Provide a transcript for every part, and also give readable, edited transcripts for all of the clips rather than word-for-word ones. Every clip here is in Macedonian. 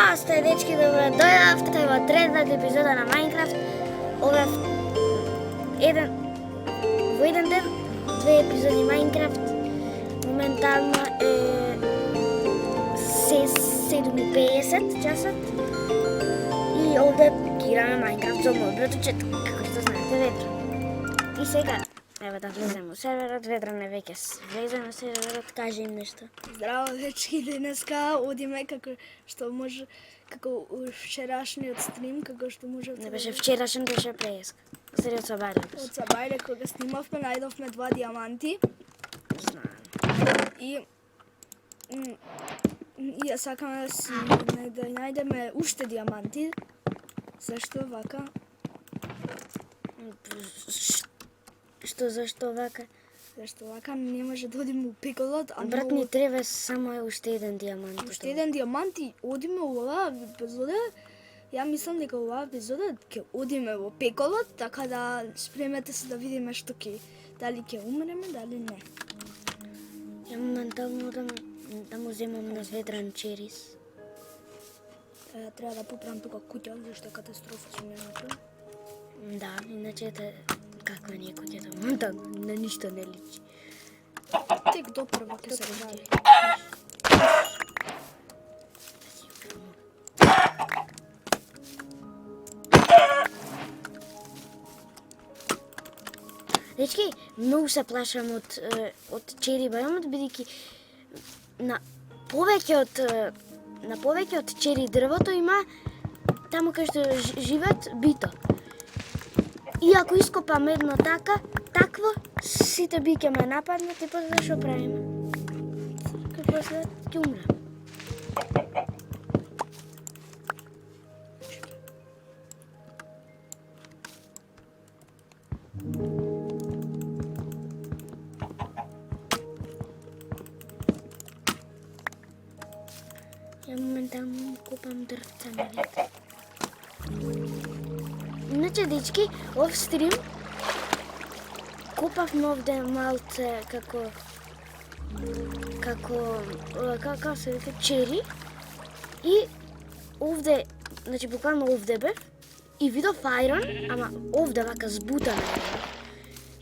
Здрасте, дечки, добро дојавте во третата епизода на Minecraft. Ова во еден ден, две епизоди Minecraft. Моментално е 7:50 часот. И овде играме Minecraft за мојот учет, како што знаете, Ветро. И сега, ево да влеземе во серверот, Ветро не веќе влеземе во серверот, кажи им нешто. Здраво, дечки, денеска одиме како што може, како вчерашниот стрим, како што можете. Не беше вчерашен, беше преска. Сери од Сабајле. Од Сабајле кога снимавме, најдовме 2 диаманти Знам. и ја сакаме да си да најдеме уште диаманти. Зашто вака? Зашто вака? Зашто вака не може да одиме у пеколот, а Брат, ни треба само уште еден диамант. уште еден диамант и одиме во оваа епизода. Ја мислам дека оваа епизода ќе одиме во пеколот, така да спремете се да видиме што дали ќе умреме, дали не. Ја моментално да му земам на Ветран черис. Треба да поправам тука куќа, зашто е катастрофа со времето. Да, иначе каква ни е куќата, моментално на ништо не личи. Тек допрва ќе се прави. Дечки, многу се плашам од чери биомот, бидејќи на повеќе од чери дрвото има таму кај што живеат бито. И ако ископаме едно такво, сите би ќе ме нападнат и после што правиме? После ќе умрем. Ја моментално купам дрвца на ветер. Иначе, дечки, ов стрим купавме овде малце како се вика, чери. И овде, значи буквално овде бев и видов айрон, ама овде вака збутано.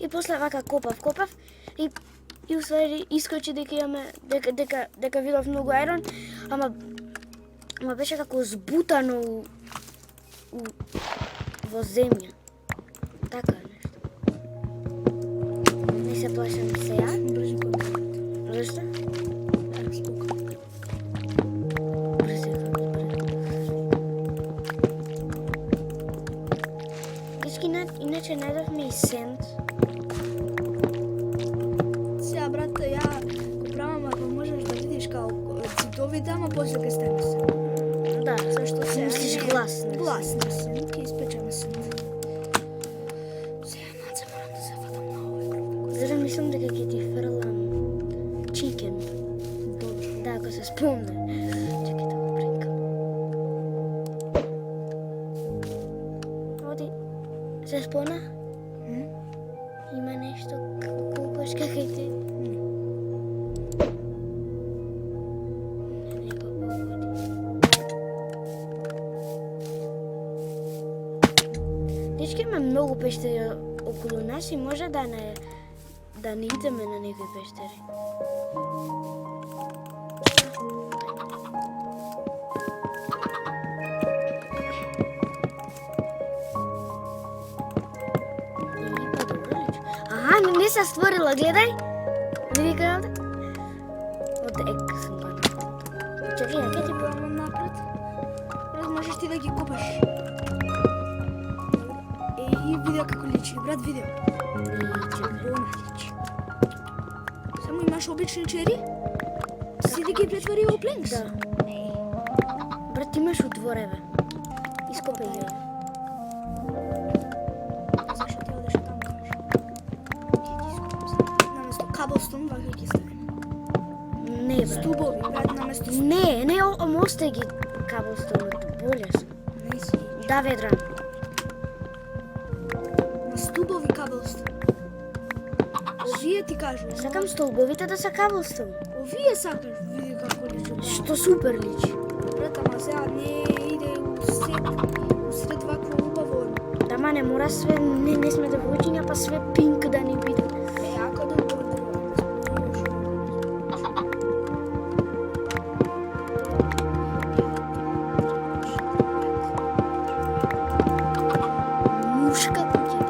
И после вака копав и уствари искочи дека имаме дека видов многу айрон, ама беше како збутано во земја. Така нешто. Не се плашам сега. Брзо го. Зашто? Брзо. Иначе најдовме и сент. Сега, брат, ја го правам ако можеш да видиш како цитовите, ама после ќе стане се. Да, Зашто се мислиш гласно. Гласно се, ќе испечеме се. Сега наце морам да се фатам на овој кроп. Зара мислам дека ќе ти фрлам чикен. Добро. Да, ако се спомне. Чекай да го бринкам. Оди. Се спомна? Има нешто како кукошка кај ти. Не го погоди. Дечки, има многу пештери околу нас и може да не идеме на некои пештери. Не се створила, гледај. Не вика овде. Од ек сум го направил. Чекай, ќе ти Пробам напред. Брат, можеш ти да ги купаш. И видео како личи, брат, видео. Бона личи. Само имаш обични чери? Си да ги претвори во пленкс? Да. Брат, имаш у двореве. Ископај ги. Зашто ти одеш таму, кажеш? Наместо каблстон, вака ги ставим. Не, брат. Стубови, брат, наместо стубови. Не, остави ги каблстоното. Боле се. Не си. Да, Ведран. На стубови каблстон. Овие ти кажу. Сакам столбовите да се каблстон. Овие сакаш, види како личи. Што супер личи. Брат, ама сега не не мора све, не сме девојчиња, па све пинк да ни биде. Jako dobro Мушка куќа.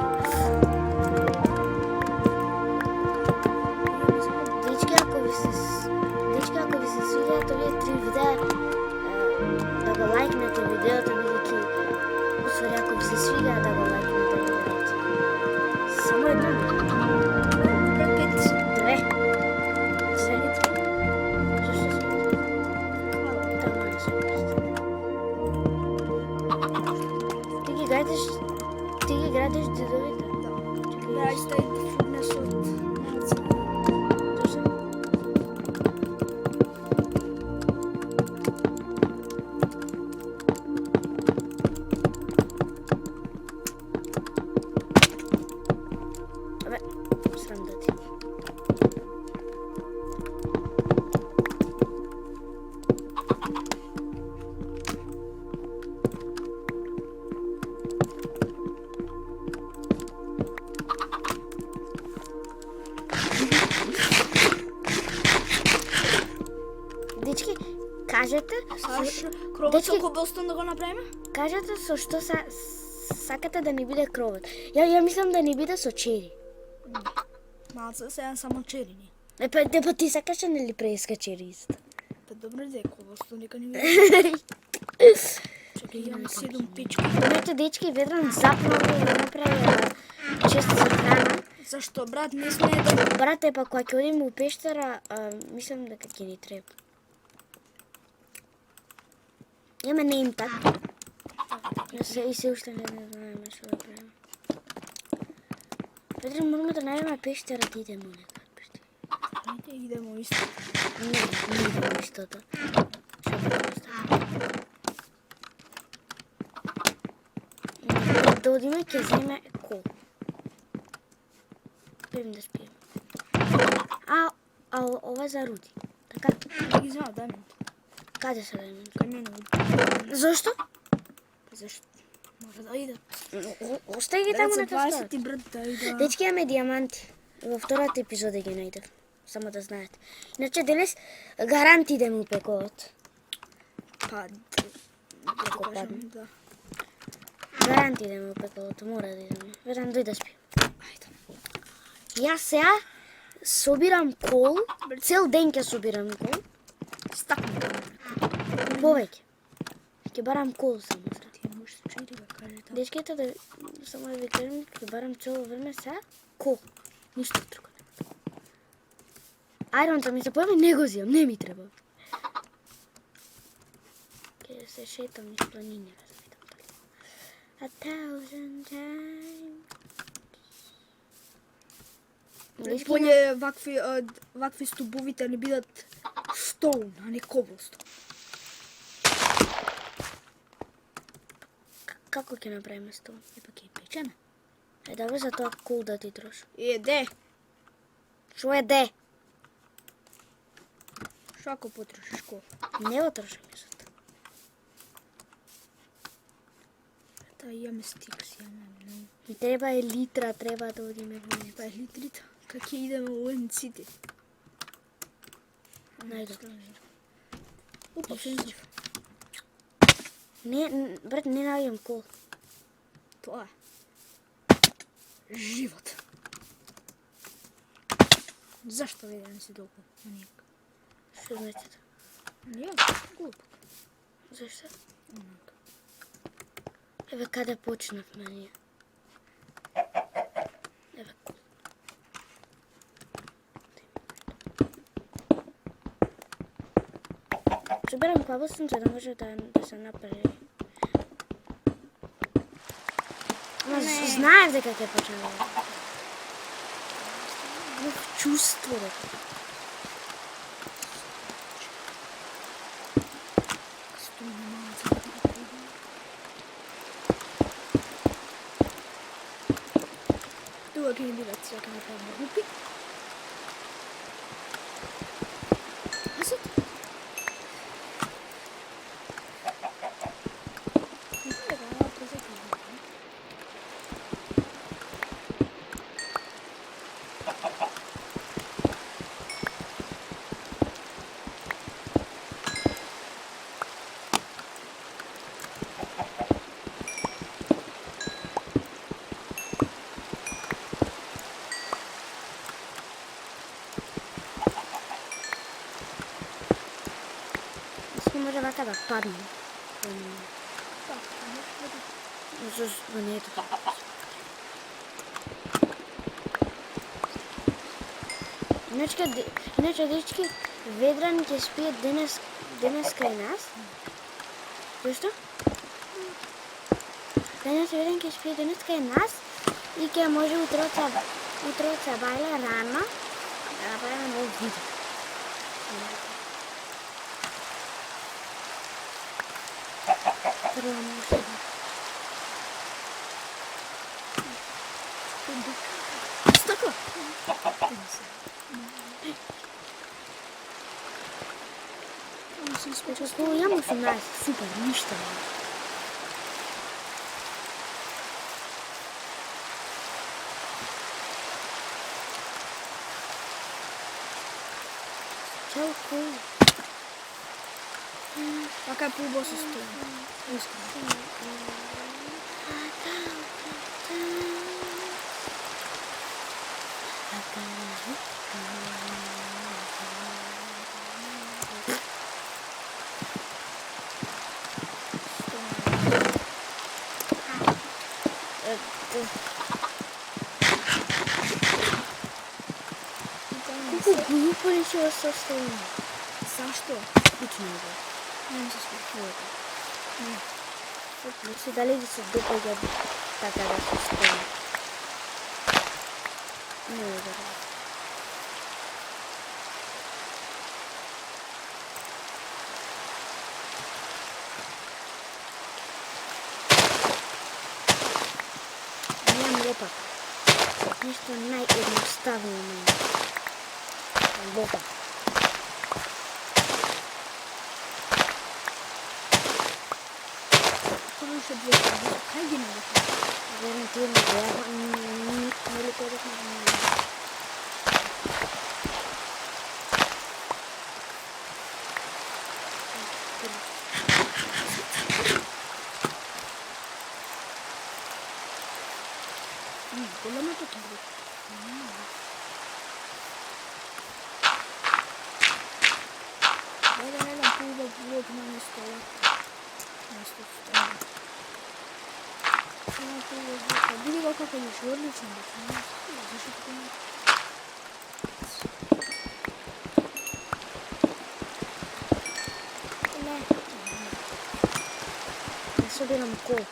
Дечки, ако ви се свиѓаат овие 3 видеа, да го лајкнете видеото, бидејќи усвари ако ви се свиѓа да го лајкнете видеото. Само едно. Две. Две. Зашто се? Тама не се пиште. Ти ги градиш дедовите? Ja isto i fitness od Зашто? Абе, срам да ти. Дечки, кажете, кровот со Дечки- кобелстон да го направиме? кажете со што сакате да ни биде кровот. Ја мислам да ни биде со чери. Малце сега само черини. Па ти сакаше нели преска чери исто? Па добро де кобелстон нека не ви. Чекај, имаме 7 пички. Моите дечки веднаш запнале и направи чест за храна. Зашто брат не сме да Брате, па кога ќе одиме у пештера, мислам дека ќе ни треба. Имаме нейм так. И се уште не знаеме што да правиме. Петре, мораме да најдеме пештера да идеме некад. Ајде идемо исто. Не идеме истото. Што да поставиме? Да одиме ќе земе кол. Пием да спием. А ова за Руди. Така? Да ги знам, дај ми. Каде се дајме? Кај мене. Зошто? Зашто? Мора да идат. Остај ги таму За на таа 20 брат да ида. Дечки, имаме диаманти. Во втората епизода ги најдев. Само да знаете. Иначе денес гаранти идеме у пеколот. Па Ако кажам, падне. да. Гаранти идеме у пеколото, мора да идеме. Верам дој да спи. Ајде. Јас сега собирам кол, цел ден ќе собирам кол, Стакни. повеќе. Ќе барам кол само сега. Ти можеш чери да каже така. Дечките да само да ви кажам, ќе барам цело време сега кол. Ништо друго. Ајронта ми се појави, не го зијам, не ми треба. Ќе се шетам низ планине, да видам дали. 1000 times. Дечки, Болje вакви стубовите не бидат стоун, а не кобелстон. како ќе направиме с тоа? Епак е печена. Давай за тоа кол да ти троши. Еде, Шо е де? шо ако потрошиш кол? Не го трошам ја за тоа. Та имаме стикс, имаме. И треба е литра, треба да одиме во Па е литрите. Как ќе идеме во уленците? најдобро. Офензив. Брат, не наоѓам кол. Тоа е. Живот. Зашто веќе не си толку манijak? Што значи тоа? Ја, глупак. Зашто? Онака. Еве каде почнавме ние. Еве кол. Собирам кабелстон за да може да се направи. Ама знаев дека ќе почне. Имав чувство дека. Tuo che mi diversi a casa per gruppi. Adesso. Mislim, može ovaka da padne. Da nije to tako. Inače, dečki, Vedran će spijet danas kraj nas. Zašto? Danas Vedran će spijet danas kraj nas i ќе може утроца бајле рано да направиме ново видео. Прво може Стакло. Ovo jamu su nas, super, ništa. Čau, cool. Така е по-босо стои. Искрено. Колко глупо ли ще състои? Защо? Лично не знам. Не ми се случва. Мисля дали да се допълга така да се стои. Не е добре. Нямам лопат. Нещо най-едноставно на мен. Лопат. Ще две страни. Хай ги нарека. Гарантирано трябва. Не ли казах на мен? Голямото турбо. Дай да хубава блок на место. Место стоя. Види го како беше одлично. Зашто така не? Не. Не събирам кол.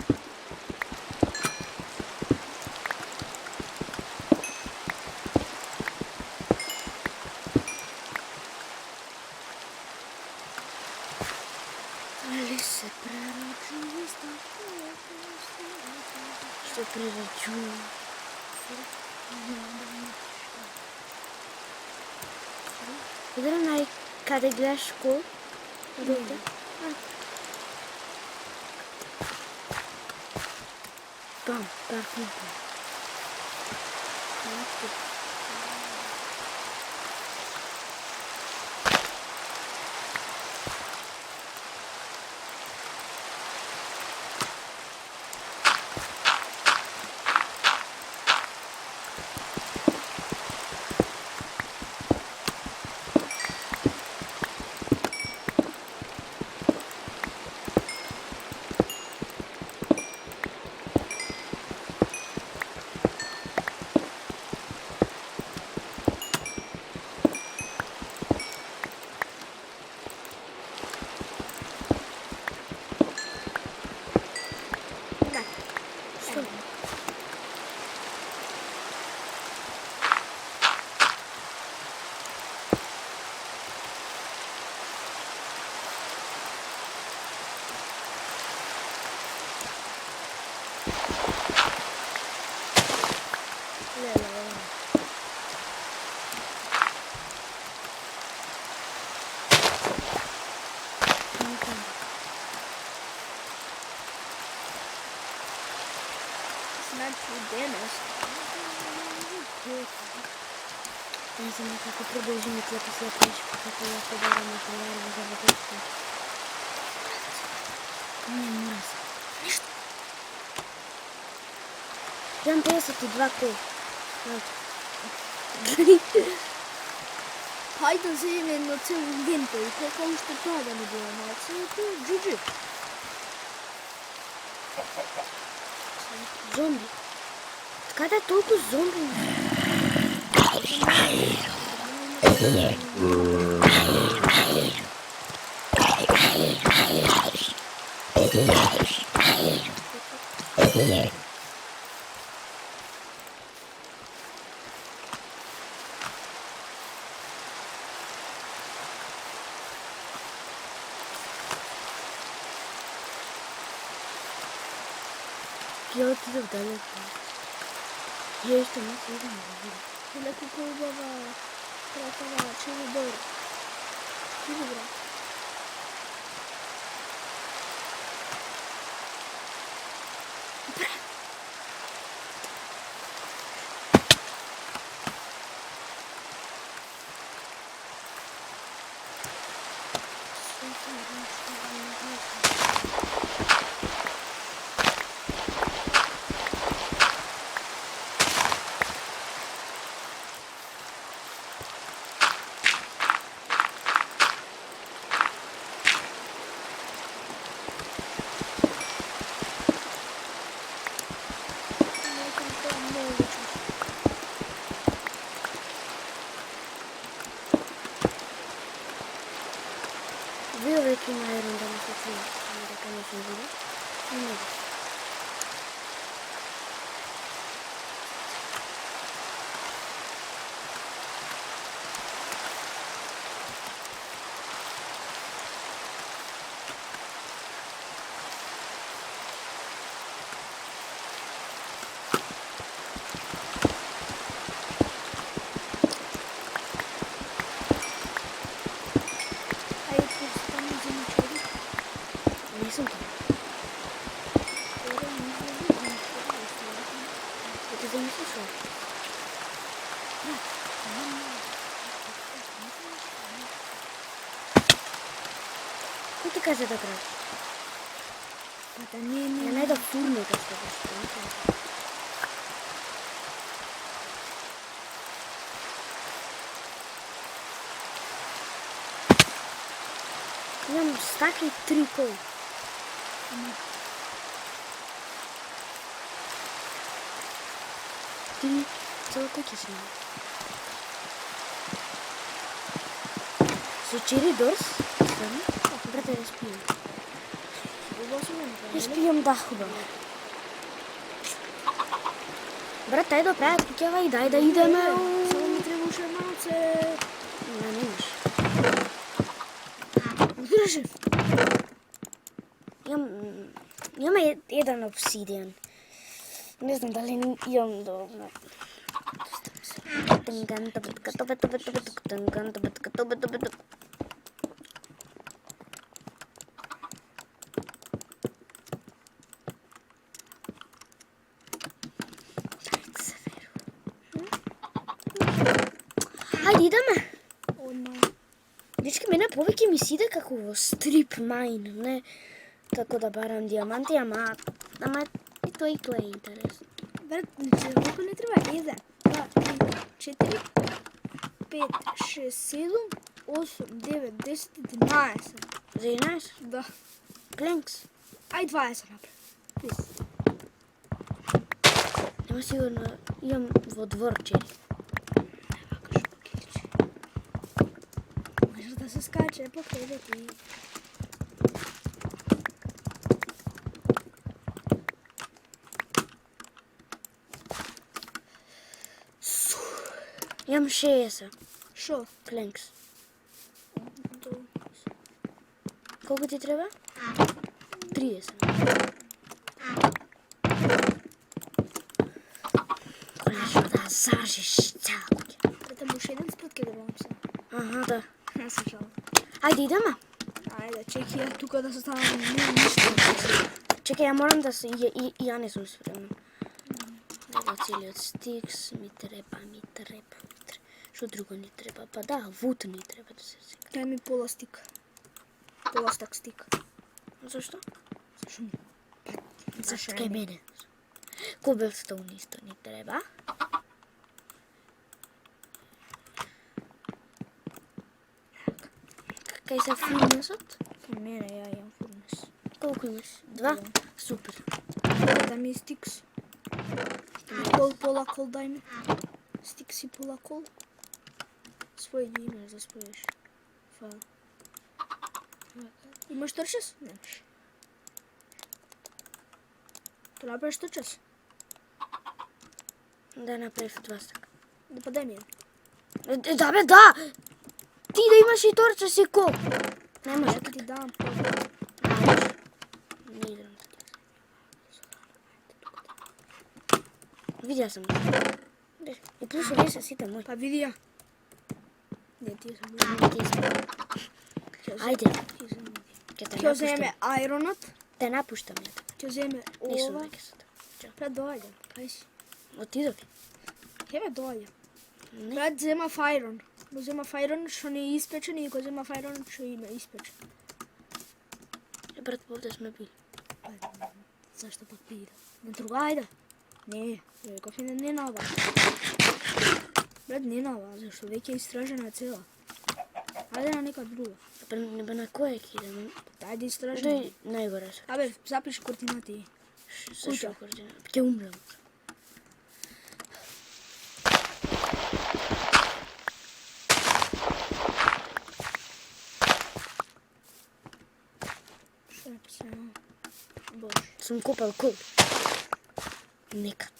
Али се прерачува ще прерачува. Идем къде гледаш кол? Бам, паркинг. Денес. Не знам како продолжиме тие след пешко, како ја собераме материјали за работата. Не мора се. Имам 52 кола. Хайде да вземем едно цело геймплей, колко ще това да не било на целото, джуджи. Зомби. Така да е толкова зомби. Я отидох далеко. Я ще не отидам. Леко хубава, красава, чили добре. Чили добре. Вие веки на ерунда на случай. Да конечно види. Много. Айде, тук се там вземи човек. Не съм там. Добре, не вземи. Да те замислиш ли? Кой ти каза да правиш? Да не, Я не да фурне да сте. Имам стаки 3 кола. Ти цяла кутия си имам. С 4 дърс. Стани. Брате, не спием. Не спием, да, хубаво. Брат, дай да правя кутява и дай да идеме. Само ми трябваше малце. Не, не имаш. Разбираш ли? Имам jedan обсидиан. Не знам дали имам да... Хайде, идеме. О, не. Дечки, мене повеќе ми си иде како во стрип мајн, не како да барам диаманти, ама и тоа е интересно. Брат, колко не трябва? 1, 2, 3, 4, 5, 6, 7, 8, 9, 10, 11. За 11? Да. Пленкс. Ай 20 направи. Плиз. Нема сигурно, имам во дворче. Евакаш покилче. Може да се скаче по хлебети. Имам 60 Шо? пленкс. До... Колку ти треба? 30. Конечно да завршиш цяла кутија. Брате, може един спратки да бъдам се. Аха, да. Не се жал. Ајде, идеме. Айде, чеки я тука да се ставам. Не, нищо. Чекај, ја морам да се... ја не сум спремна. Ево целиот стикс ми треба. Што друго ни треба? Па да, вуд ни треба да се сека. Дай ми пола стик. Пола стак стик. Зашто? Зашо? Зашто кај мене? Cobblestone isto ni treba. Kaj sa furnesот? Kod mene ja imam furnace. Koliko imaš? 2? Dva. Super. Da mi je Styx. Pola kol daj mi. Styx i pola kol. Spoji ги имаш да споиш. Фала. Имаш торчес? Немаш. То направиш торчес? Да направиш от вас така. Да па дай ми. Да бе, да! Ти да имаш и торча си кол. Не може. Чакай ти дам. Не идам да ти. Видя съм. И плюс овие са сите мои. Па види ја. Не, тие са мои. Ти са. Ајде, Тие са мои. ќе те Ќе земе напуштам. айронот. Те напуштам ја. Ќе земе Не сум ова. веќе сата. Пред доаѓам. Кај си? Отидови. Хеме доаѓам. Не. Пред зема фајрон. Го зема фајрон што не е испечен и го зема фајрон што има испечен. Брат, овде сме били. Зашто пак пида? На друга ајде. Не, кофе не на ова. Брат, не на ова, зашто веќе е истражена цела. Ајде на нека друга. Не бе на која ќе идем? Ајде истражена. Дој најгоре се. Абе, запиши координати. Зашо координа? Ќе умрем. Што е писано? Боже. Сум копал кол. Некад.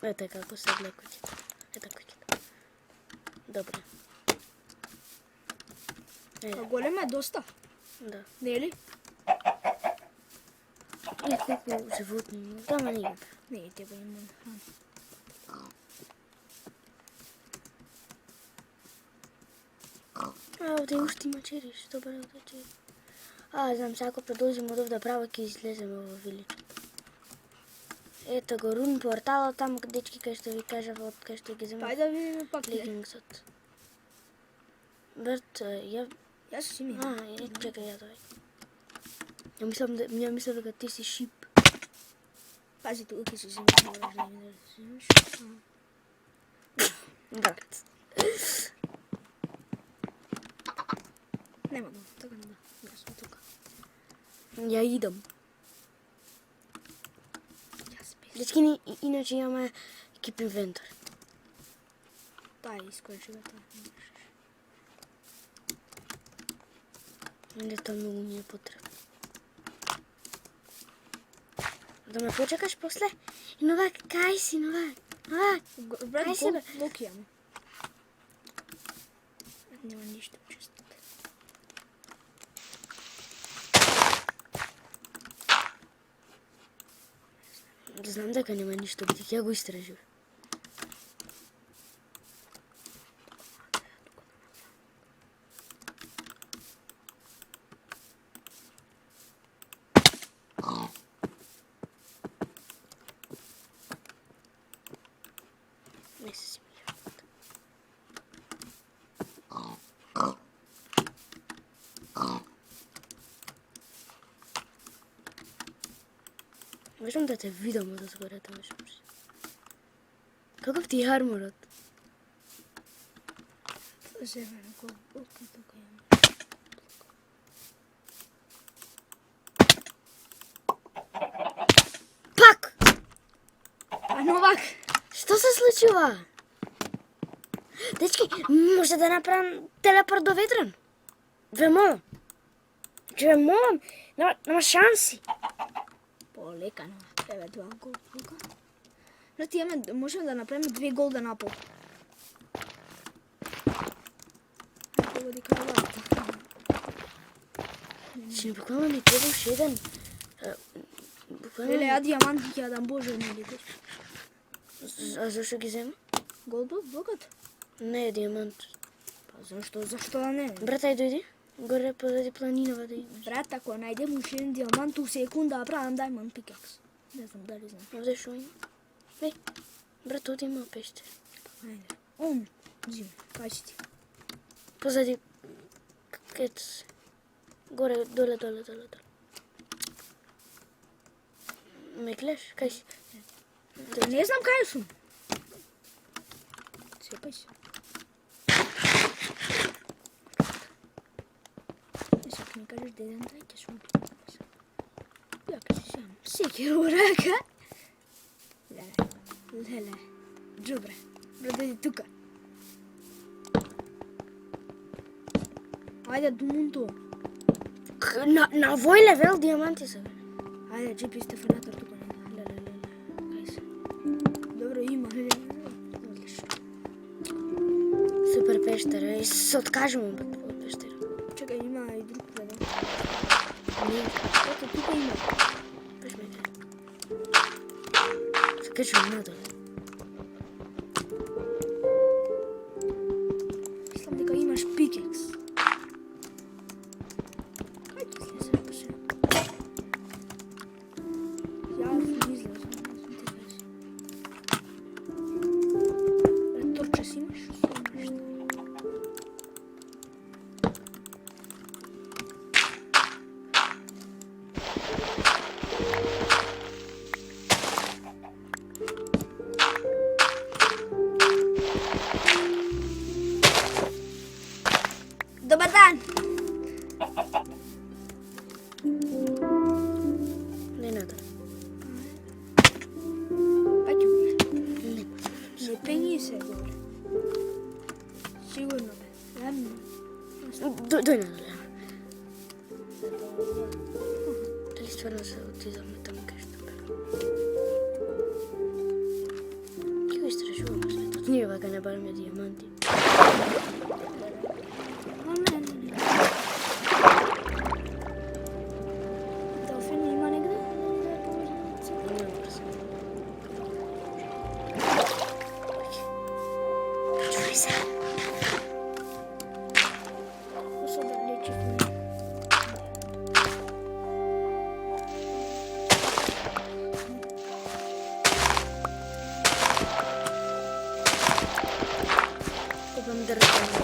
Ете како се влеко ќе. Ете како ќе. Добре. Па голема е доста, Да. нели? И колку животни има. Тама не има. Не, тебе има храна. Овде уште има чериш. Добре, овде чериш. Знам, сега ако продолжим од овде право ќе излеземе во виличето. Ето го рун порталот таму дечки кај што ви кажав од кај што ги Па земав ајде да видиме пак. легингсот. Брат, ја... Јас си ми. Чекај ја дој. Ја мислам дека ти си шип. Пази, тука ќе си земеш, мораш да ми да земеш. Брат. Нема да, така не да. Јас сум тука. Ја идам. Јас бе. Дечки, иначе имаме екип инвентор. Тај искочи бе тоа. Не, тоа многу ми е потребно. Да ме почекаш после? И Новак, кај си, Новак? Новак, Брат, Ај се, бе. блок имам. Нема ништо честот. знам дека нема ништо, бидејќи ја го истражив. Не се си милиот. Можам да те видам од згоре, да можам. Каков ти е арморот? Земе на кол, блок тука имам. Пак! А Новак! Што се случува? Дечки, може да направам телепорт до ветрен? Ве молам. Че ве молам, нема шанси. Полека, но еве два гол блока. Брат, имаме, можеме да направиме 2 голден апл. Погоди каравата. Че буквално ми требаш еден... Леле, ја диаманти ќе ја дам Боже мили. А зашо ги зема? Гол блокот? Не е диамант. Па зашто да не? Брат, ај дојди. Горе позади планинова да идеш. Брат, ако најдем уште еден диамант, у секунда правам Diamond Pickaxe. Не знам дали знам. Овде шо има? Е, брат, овде има пештер. Ајде. Он, зиме, кај си ти? Позади... Ето се. Горе, доле. Ме гледаш? Кај си? Не знам кај сум. Цепај се. Сак ми кажеш деден дай ќе сум. Ја кажи сам. Секер у рака. Леле. Добре. Брат, дојди тука. Ајде, думунто. На вој левел диаманти се, бе. Ајде, джипи Стефанатор тука. Леле. Кај се? Добро, има. Одлично. Супер пештер, и се откажемо од пештера. Чекај, има и друг предел. Не, Ето, тука има. пеш ме гледа. Се качвам надоле. Мислам дека имаш пикекс. Кај ти слезе по се? Јас не излезам, не знам ти кажи. Торче си имаш? Имаш. Добар дан! Не надоле. Кај ти умеш? Не. Не пенги се горе. Сигурно бе. Ладно. Дој надоле. Дали стварно се отидаме таму кај што бе? Ќе го истражуваме светот. Ние вака не бараме диаманти. Не. Делфин има негде? Не брзо. Чуј се. Особено лечи в нея. Trebam da razumem.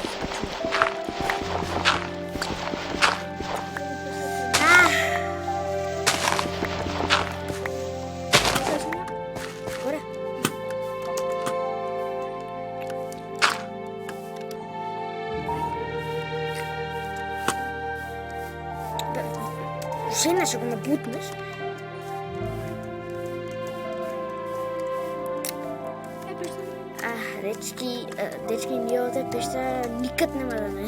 Горе. Жена ще го набутнеш. Дечки, ние овде пещера никад нема да не.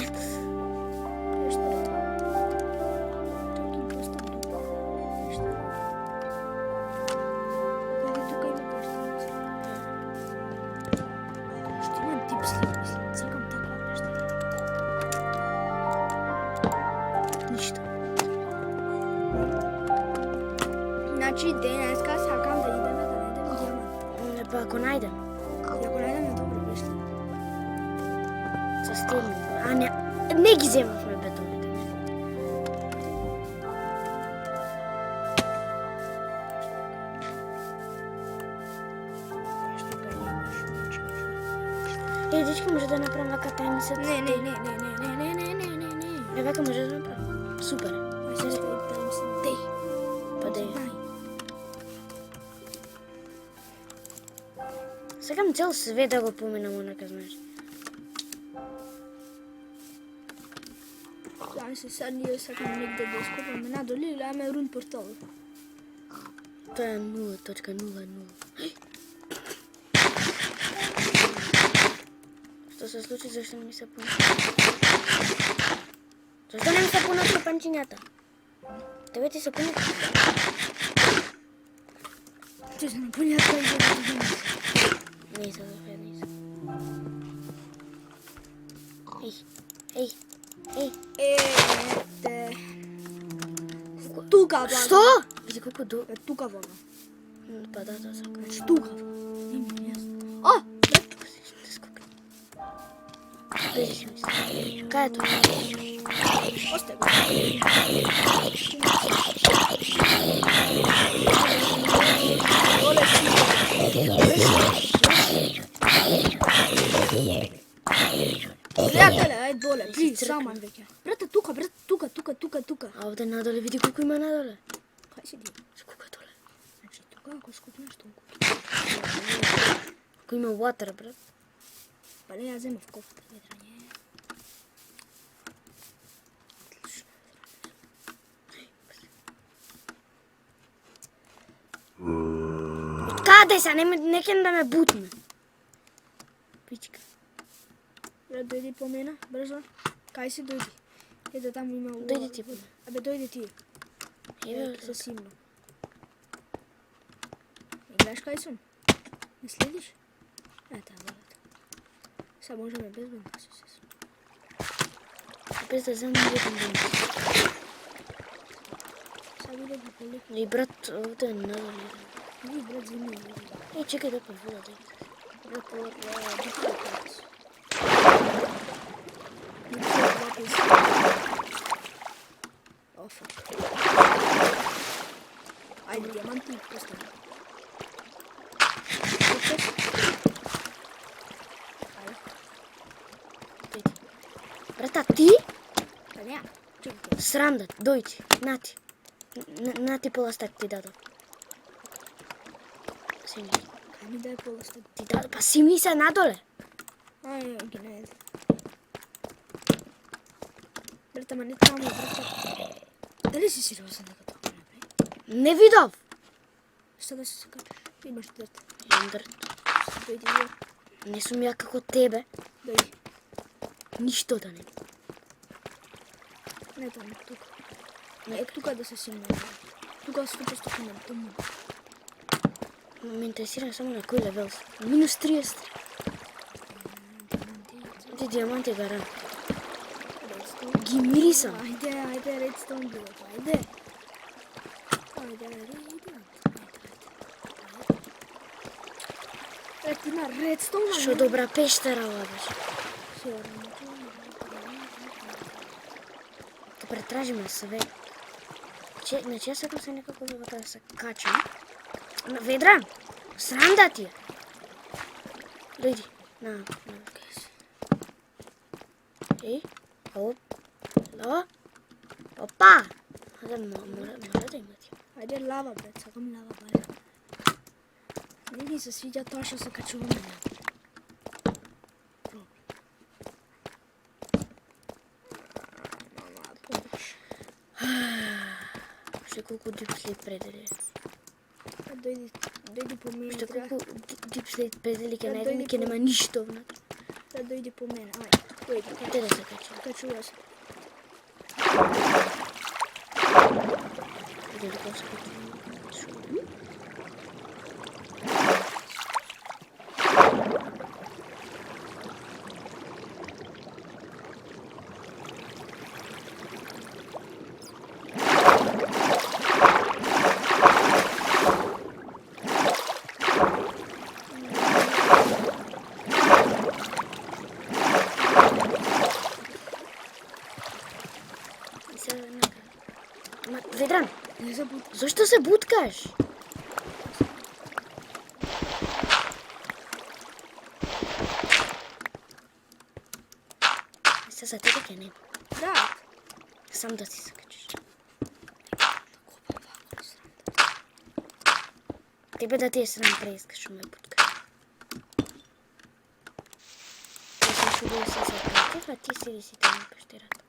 Нищо. Значи денеска сакам да идеме да најдем диамант. Не, па ако најдем, И ако најдеме добро беше. се стигнем. А не ги земавме бетоните. Дечки, може да направим вака таймсет. Не. Вака може да направим. Супер. Па да е. Сакам цел свет да го поминам онака, знаеш. Знаеш се, sad ние сакам негде да ископаме надолу и гледаме рун портал. Тоа е 0.00. Што се случи, зашто не ми се пуна? Зашто не ми се пуна стопанчињата? Тебе ти се пуна? Ти се напунјат кај да Не се зафе, не се. Ей. Ете. Тука, бага. Што? Види колку до... Тука, бага. Па да, сакам. Значи тука. Има, јасно. О! Те скокам. Dođi si misli. Kaj je to? Ostaje go. Dole Prijatelje, ajde dole, pri, saman veke. Brate, tuka. A ovdje nadole, vidi koliko ima nadole. Kaj si dio? Koliko je dole? Znači, tuka ako skupneš toliko. Koliko ima water, brat. Pa ne, ja взема в кофта ведрanje. Откаде са? Неке да ме бутне. Пичка. Брат, дойди по мене, брзо. Кай си дойди? Ето там има... Дойди ти по мене. Абе, дойди ти. Еве, Се симно. Не гледаш кай сум? Не следиш? Ето, брат. Сега можеме без мен да се сесим. без да знам jedan ден. Сега биде го поли. И брат, овде е надоле. Не, брат, зими. Е, чекай да повода да. Брат, диксо пац. Диксо пац. О, фак. Айде, диаманти постави. Брата, ти? Па не, чекай. Срам да, дойди, нати. Нати поластак ти дадо. Симни. Кај ми дај полостак? Ти дадо, па симни се надоле. Ај, ги не еде. Брата, ма не таму, брата. Дали си сериозен дека тоа го направи? Не видов. Што да се скачаш? Имаш дете. Индър, Дојди ја. не сум ја како тебе. Дојди. Ништо да не. Не таму, тука. Не, тука да се симне. Тука свича стопи на туму. Ме интересира само на кој левел си. Минус 30. Ти диаманти гаран. Ги мирисам. Ајде, ајде, редстоун било, ајде. Ајде, Ети на редстоун, Шо добра пештера ова беше. Сигурно. Да претражиме све. Значи, јас сакам се некако да се качам. Ведран, срам да ти е. Дојди, на. Ей, оп, лава, опа. Мора да имати. Ајде лава, брат, сакам лава, баре. Не ми се свиѓа тоа што се качуваме на. Уште колку дип след предели. Дојди по мене. Уште колку дип след предели ќе Да, најдем и дојди ќе по- нема ништо внатре. Да дојди по мене, ајде. Дојди. Каде да се качам? Качува се. Дали како се качам? Ведран, Не забуди. зашто се буткаш? Се за тебе ќе нема. Да. Сам да си се качиш. Тебе да ти е срам преискаш што ме буткаш. Јас сум чудил се за качев, а ти седи си таму на пештерата.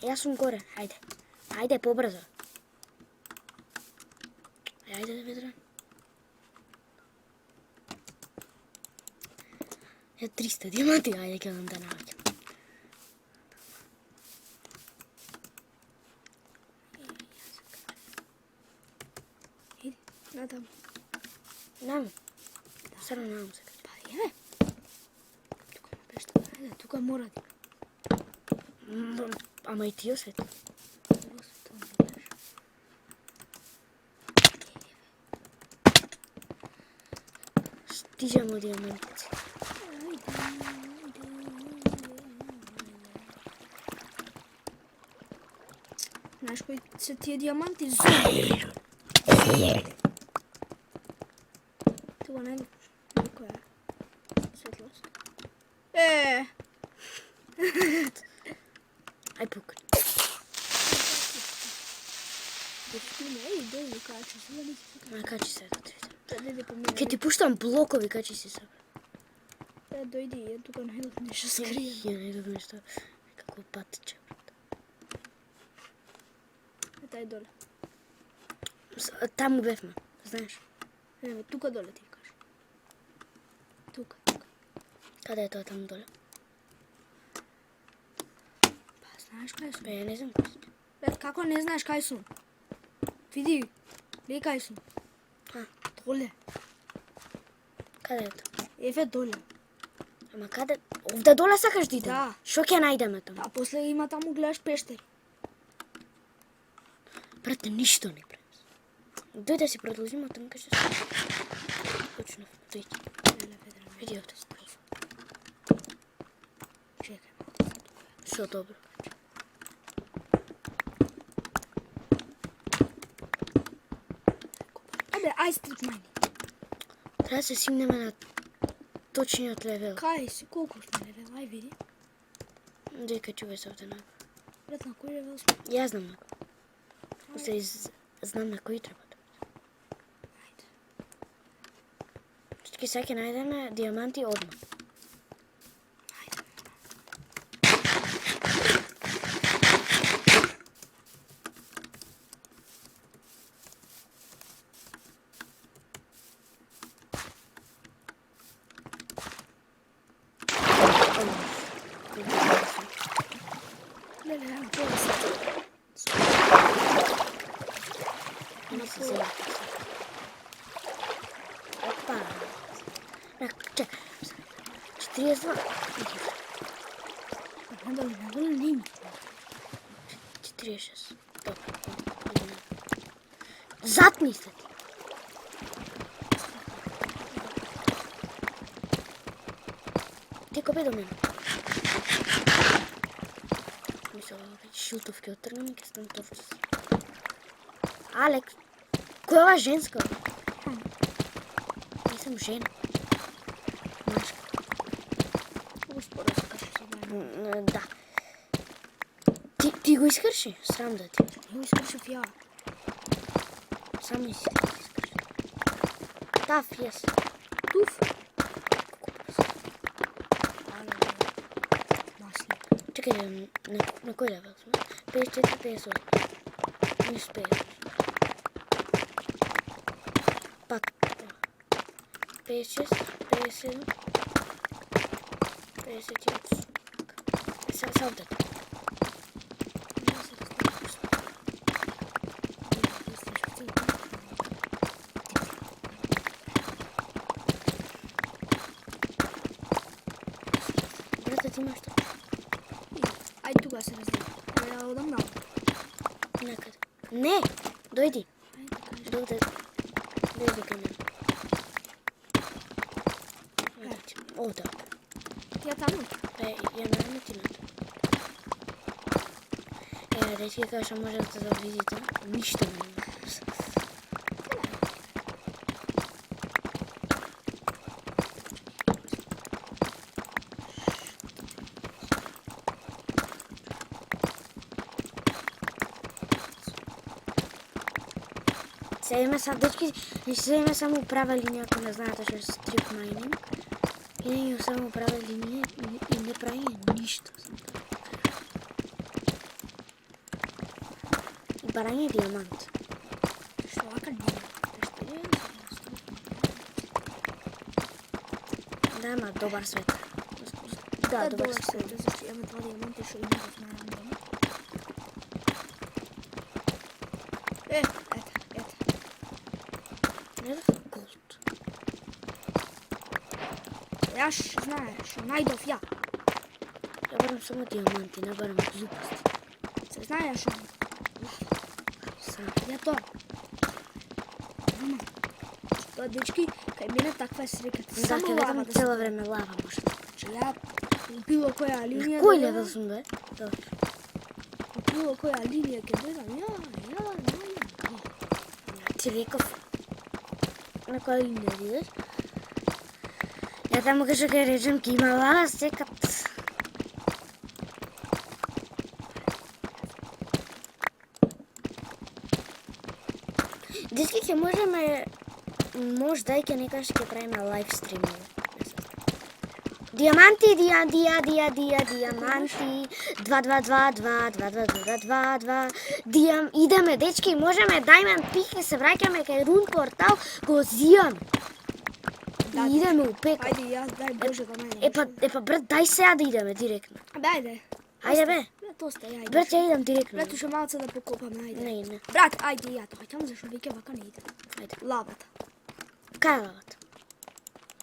Јас сум горе, ајде. Ајде, побрзо. Ајде, Ведран. Ја 300 диаманти, ајде ќе дам да наоѓам. Иди, натаму. Наму. Сарно наму се качи. Па е. Тука на пешта. Ајде, тука мора да. Ама и ти освети. stižemo dijamantici. Znaš koji se ti je dijamanti zove? Tu ga ne vidiš. Koliko je svjetlost? Aj pukni. Ej, dojde kače, sada nisi se Ma kači se to ti vidim. kače. Dojde po mene. Kaj ti puštam blokovi, kači si sad? Dojdi, ja tu ga ne vidim nešto skrijem. Ja ne dobim što. Nekako patiće. Taj dole. Tamo gdje smo, znaš. Evo, tuka dole ti kažeš. Tuka. Kada je to tamo dole? Pa znaš kaj su? Pa ja ne znam. Kako ne znaš kaj su? Vidi, gdje kaj su? Ha, Dole. kada je to? Efe dole. Ama kada? Ovdje dole sakaš da idem? Da. Što kje najdeme tamo? A posle ima tamo gledaš pešteri. Brate, ništo ne prenosi. Doj da si продължимо там къде се. Точно, дойди. Види ovdje. Čekaj. Все dobro. Ajde, aj strip mine. Трябва да се симнем на точният левел. Kaj si, koliko smo level, aj vidi. Дой качува се ovdje на. Brat, na koji level smo? Ja znam na koji. Устари, знам на koji treba. Ajde. Čekaj, sad ќе najdeme dijamanti odmah. Lele, ajmo, čega se. Ima se zelo. Opa. Čekaj. 42. Na dole nima. 46. Dobro. Zatni se ti. Ti ko bi do mene? Mislila već šutovke otrgam i kad sam to si. Aleks, ko je ova ženska? Nisam žena. Maška. Usporo se kaže sada. Da. Ti go iskrši? Sram da ti. Jo, iskršив ja. Sam nisi ti iskrši. Taf, jes. Tuf. Ale, masli. Čekaj, na koji level smo? 54, 58. Nisu 50. Pak. 56, 57. 58. Sad ovdje. Brate, ti imaš to? Aj tu ga se razdijeli. Ja odam na. Nekad. Ne! Dojdi. Ajde, kaži. Dovde. Dojdi ka mene. Ovdje. Ja tamo. Pa ja naravno ti na to. Dečki kažu možete da vidite. Ništa ne ima. Сега има са, дечки, сега има само права линия, ако не знаете, че е стрип майнинг. И не има само права линия и не прави нищо. И барање диамант. Što ovaka nema? Pešteri je Да, ама добар свет. Да, добар свет. Защото имаме два диаманти, što има в най-рандом. Ето. Не да голд. Јаш знаеш, најдов ја. Ја барам само диаманти, не барам глупости. Се знаеш, Сам. ја тоа. Мама, што to dečki, kaj mene takva sreka, Da, samo kaj lava vedem da cijelo se... vreme lava može. Znači ja, bilo koja linija... Koji da level gledam, sam be? Dobro. bilo koja linija kad gledam, ja. Ti rekao na koja linija ideš. Ja tamo kaže kaj rečem ki ima lava sekat. Dečki, če možeme, možda i kaj nekaj še pravime live streamove. Diamanti, diamanti, 222, ideme, dečki, možeme, diamond pike, se vraćame kaj run portal, ko zijan. Da, I ideme u peko. Ajde, ja, daj Bože da mene. E pa, brat, daj sad ideme direktno. Ajde. Ajde, be. To ste, ajde. Brat, ja idem direktno. Brat, još malce da pokopam, ajde. Ne. Brat, ajde ja to, tamo zašto vike vaka ne ide. Ajde. Lavat. Kaj je lavat?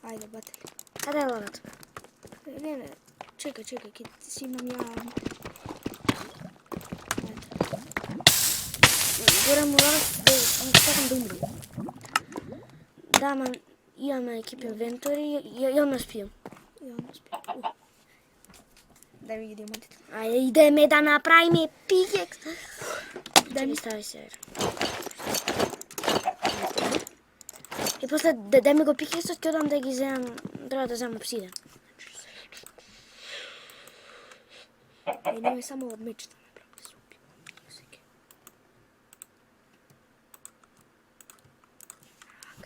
Ajde, batelj. Kada je lavat? Ne, čekaj, kje si imam ja... Goram u lavat, čekam da umrim. Da, man, imam ekip inventory, ja me spijem. Ja, ne spijem. Daj mi diamantit. Ajde, ideme da napravime pickaxe. Daj mi stavi se. I posle, daj mi go pickaxe, ti odam da gi zemam, treba da zemam obsidian. I nemoj samo od meč da napravim.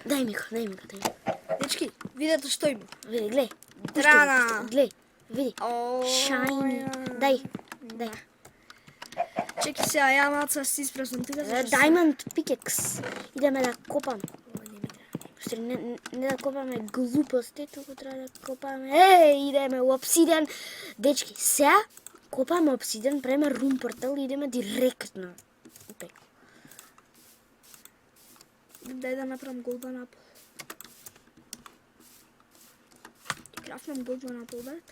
Daj mi ga. Dečki, vidite što ima. Vidi, glej. Drana. Glej, vidi. O, Shiny. ja. Daj. Čekaj se, a ja malce si ispraznam tega zašto Diamond pickaxe. Ideme da kopam. Ovo ne mi treba. Stvari, ne da kopame gluposti, toliko treba da kopame. Ej, ideme u obsidian. Dečki, сега kopame obsidian, pravime room portal i ideme direktno. Opet. Daj da napravim golden apple. Craftnem golden apple, brat.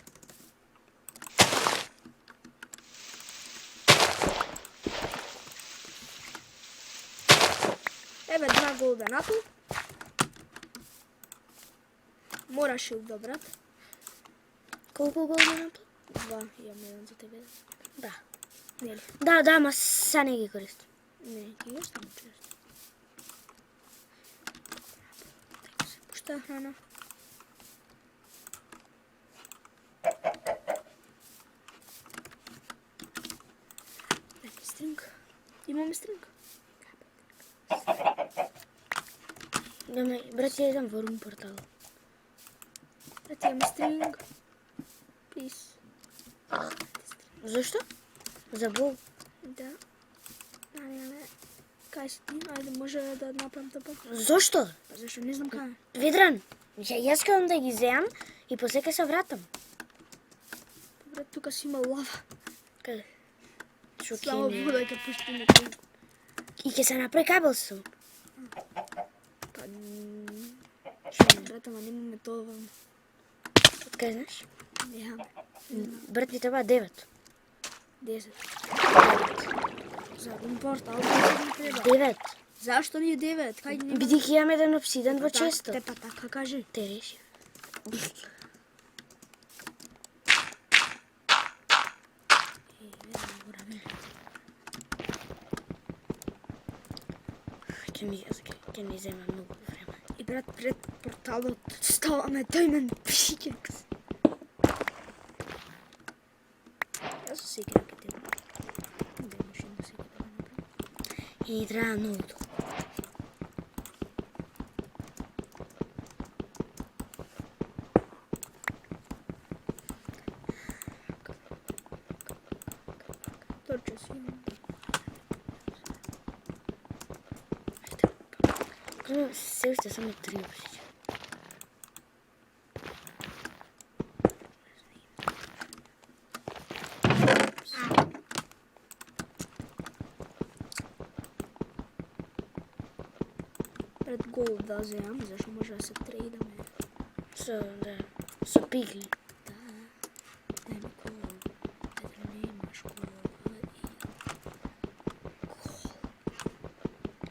Evo 2 golden apple. Moraš ih dobrat. Koliko golden apple? 2, imam jedan za tebe. Da. Ne li? Da, ma sad ne gi koristim. Ne, ti još tamo često. Tako se pušta hrana. Neki string. Imamo string. Brat, ja idem v room portalu. Brate, imamo string. Please. Zašto? Za bol. Da. Ne. Kaj si ti? Ajde, može da napravim to pa? Zašto? Pa zašto ne znam kaj. Vedran, ja skrevam da gi zemam i posle kaj se vratam. Pa brat, tuka si ima lava. Kada? Samo Šokine. budaj kad puštim na tu. I kaj se napravi kabel su. Pa... Što, brate, ma nemame to vam. Od kaj znaš? Nemam. Brat, ti treba 9. 10. Za un portal, ne treba. 9. Zašto nije 9? Kaj nema? Bidih imam jedan obsidian 2 Te pa tako kaži. Te reši. Kaj mi zema mnogo vremena. I brat, pred portalom stava me diamond pickaxe. Ja sam siguran kad te da imaš jednu siguran napraviti. I treba mnogo to. Torče si imam. Kako se ušte samo 3 obsića. Pred gold da zemam, zašto može da se tradame. So pigli. Da, daj mi gold. Pedro, nemaš gold.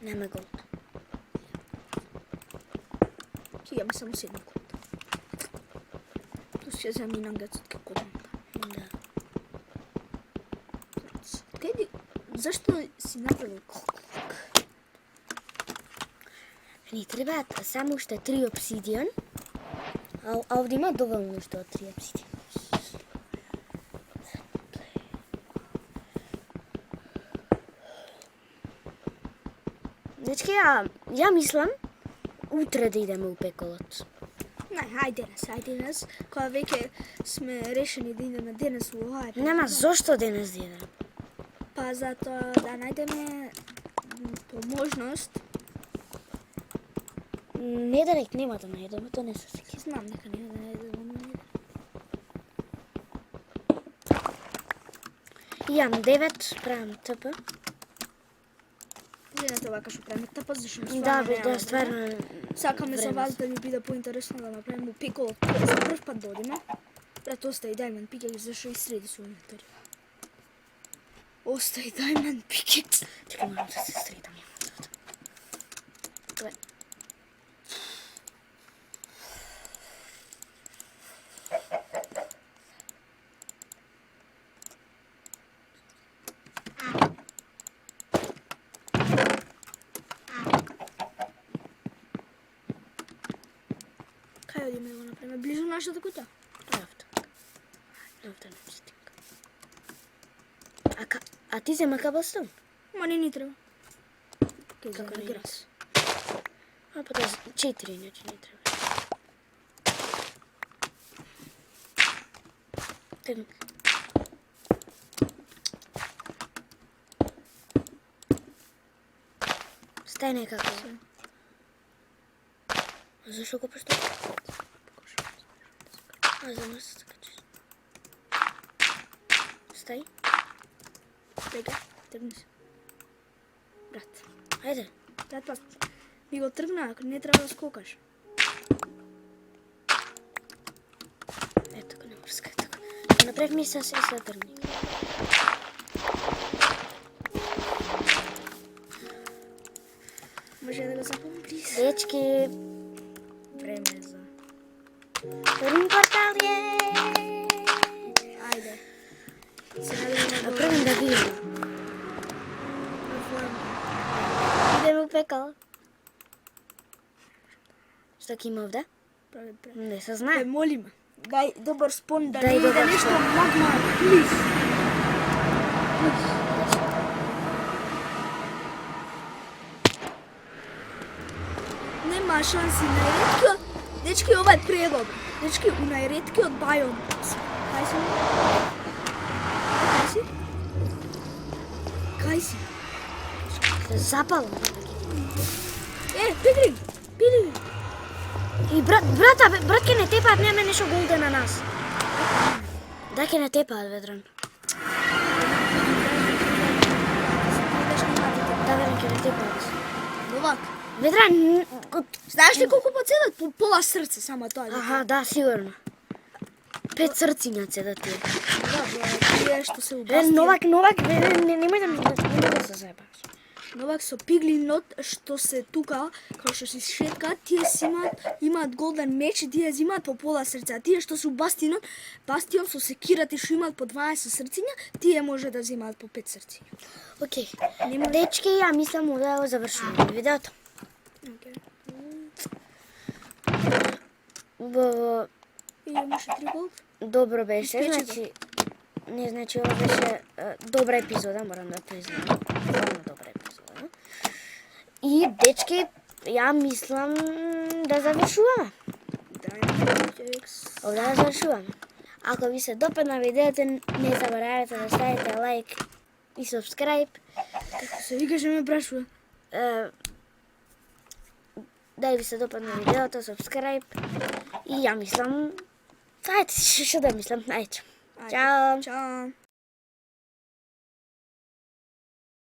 Nema gold. Имаме само 7 колата. Плюс ќе земам и нагет од кокоданка. Да. Кај зашто си направил Ни требаат само уште 3 обсидијан, а овде има доволно уште од 3 обсидијан. Дечки, ја мислам утре да идеме у пеколот. Не, ајде денес, кога веќе сме решени да идеме денес у оваа. Нема зошто денес да идеме. Па затоа да најдеме по можност. Не да нема да најдеме, то не се сеќа. Знам дека нема да најдеме. Јам 9, правам ТП. Денете вака што правиме тапа, зашто Да, бе, да, стварно. Сакаме за време вас да ви биде поинтересно да направиме пиколот за прв пат додиме. Брат, остај Diamond Pickaxe, зашто и среди со инвентари. Остај Diamond Pickaxe. Чекай, морам да се средам. Добре. Кај одиме да го направиме? Близу нашата куќа? Овде не се стига. А ти зема каблстон? Ма не ни треба. Ке Како за не грас. А па да 4 иначе не треба. Тегни. Стай некако. Зашо го пошто? А, за нас се качи. Стай. Чекај, тргни се. Брат, Ајде. брат, ми го тргна, ако не треба да скокаш. Ето го не мрска, ето го. Направи ми се тргни. Може да го запомним близ. Дечки, Време е за... вторим квартал е! Ајде. Сега да идеме до... Правим да видим. Идеме у пекал. Што ќе има овде? Прави. Не се Те знае. молиме. Дај добар спон да Дај не добар иде нешто спон. магма, плиз. Нема шанси на реткиот. Дечки, ова е предобро. Дечки, у најреткиот бајом. Кај си? Кај си? Кај си? Се запалам. Пиглин! Пиглин! И брат ке не тепаат, нема нешто голде на нас. Да, ке не тепаат, Ведран. Да, Ведран, ке не тепаат. Новак, Ведран, знаеш ли колку поцедат? По пола срце само тоа. аха, да, сигурно. 5 срциња цедат тие. Да, тие што се Е, убасти. Новак, немој да се заебаш. Новак со пиглинот што се тука, као што се шеткаат, тие си имаат голден меч и тие зимаат по пола срце. А тие што се у бастион со секирата и што имаат по 20 срциња, тие може да взимаат по 5 срциња. Океј. Дечки, ја мислам овде да го завршуваме видеото. И имаше 3 голд. Добро беше, Испече го. значи ова беше добра епизода, морам да признам. Доволно добра епизода. И дечки, ја мислам да завршуваме. Овде да завршуваме. Ако ви се допадна видеото, не заборавајте да ставите лайк и subscribe. Како се викаше ме прашува. Да ви се допадна видеото, subscribe. И ја мислам, ајде, што да мислам, ајде. Чао. Чао.